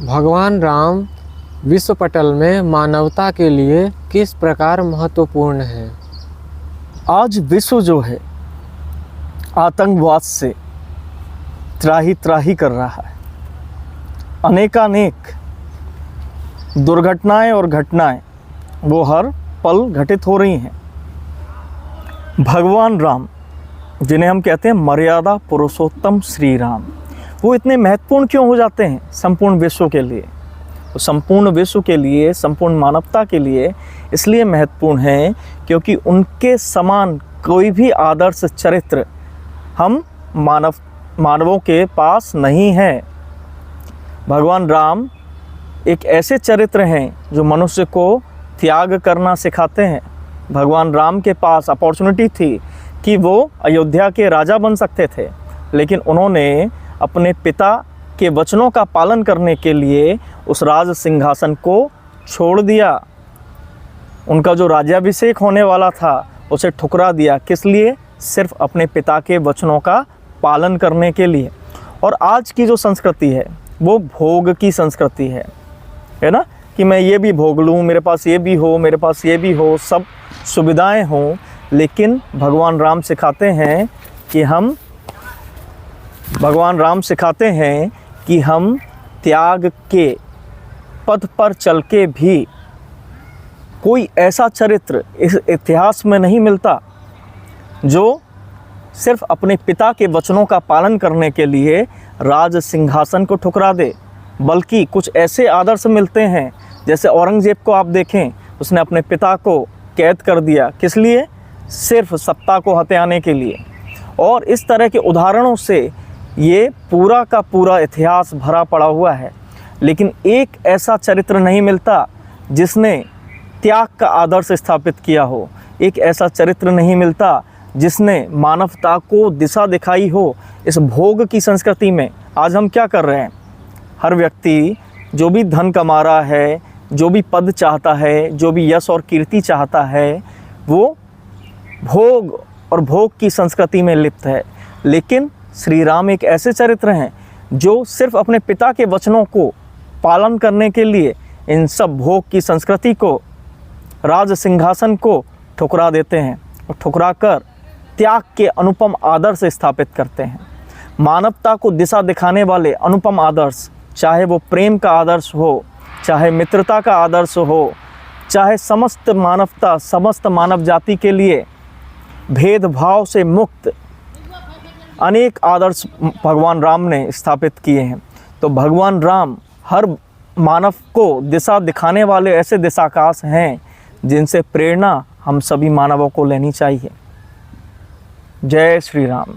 भगवान राम विश्व पटल में मानवता के लिए किस प्रकार महत्वपूर्ण है। आज विश्व जो है आतंकवाद से त्राही त्राही कर रहा है। अनेकानेक दुर्घटनाएं और घटनाएं वो हर पल घटित हो रही हैं। भगवान राम, जिन्हें हम कहते हैं मर्यादा पुरुषोत्तम श्री राम, वो इतने महत्वपूर्ण क्यों हो जाते हैं संपूर्ण विश्व के लिए? तो संपूर्ण विश्व के लिए, संपूर्ण मानवता के लिए इसलिए महत्वपूर्ण है क्योंकि उनके समान कोई भी आदर्श चरित्र हम मानवों के पास नहीं है। भगवान राम एक ऐसे चरित्र हैं जो मनुष्य को त्याग करना सिखाते हैं। भगवान राम के पास अपॉर्चुनिटी थी कि वो अयोध्या के राजा बन सकते थे, लेकिन उन्होंने अपने पिता के वचनों का पालन करने के लिए उस राज सिंहासन को छोड़ दिया। उनका जो राज्याभिषेक होने वाला था उसे ठुकरा दिया। किस लिए? सिर्फ अपने पिता के वचनों का पालन करने के लिए। और आज की जो संस्कृति है वो भोग की संस्कृति है ना, कि मैं ये भी भोग लूँ, मेरे पास ये भी हो, मेरे पास ये भी हो, सब सुविधाएं हों। लेकिन भगवान राम सिखाते हैं कि हम त्याग के पथ पर चल के भी, कोई ऐसा चरित्र इस इतिहास में नहीं मिलता जो सिर्फ अपने पिता के वचनों का पालन करने के लिए राज सिंहासन को ठुकरा दे। बल्कि कुछ ऐसे आदर्श मिलते हैं, जैसे औरंगजेब को आप देखें, उसने अपने पिता को कैद कर दिया। किस लिए? सिर्फ सत्ता को हथियाने के लिए। और इस तरह के उदाहरणों से ये पूरा का पूरा इतिहास भरा पड़ा हुआ है। लेकिन एक ऐसा चरित्र नहीं मिलता जिसने त्याग का आदर्श स्थापित किया हो। एक ऐसा चरित्र नहीं मिलता जिसने मानवता को दिशा दिखाई हो। इस भोग की संस्कृति में आज हम क्या कर रहे हैं? हर व्यक्ति जो भी धन कमा रहा है, जो भी पद चाहता है, जो भी यश और कीर्ति चाहता है, वो भोग और भोग की संस्कृति में लिप्त है। लेकिन श्री राम एक ऐसे चरित्र हैं जो सिर्फ अपने पिता के वचनों को पालन करने के लिए इन सब भोग की संस्कृति को, राज सिंहासन को ठुकरा देते हैं और ठुकरा कर त्याग के अनुपम आदर्श स्थापित करते हैं। मानवता को दिशा दिखाने वाले अनुपम आदर्श, चाहे वो प्रेम का आदर्श हो, चाहे मित्रता का आदर्श हो, चाहे समस्त मानवता, समस्त मानव जाति के लिए भेदभाव से मुक्त अनेक आदर्श भगवान राम ने स्थापित किए हैं। तो भगवान राम हर मानव को दिशा दिखाने वाले ऐसे दिशाकाश हैं जिनसे प्रेरणा हम सभी मानवों को लेनी चाहिए। जय श्री राम।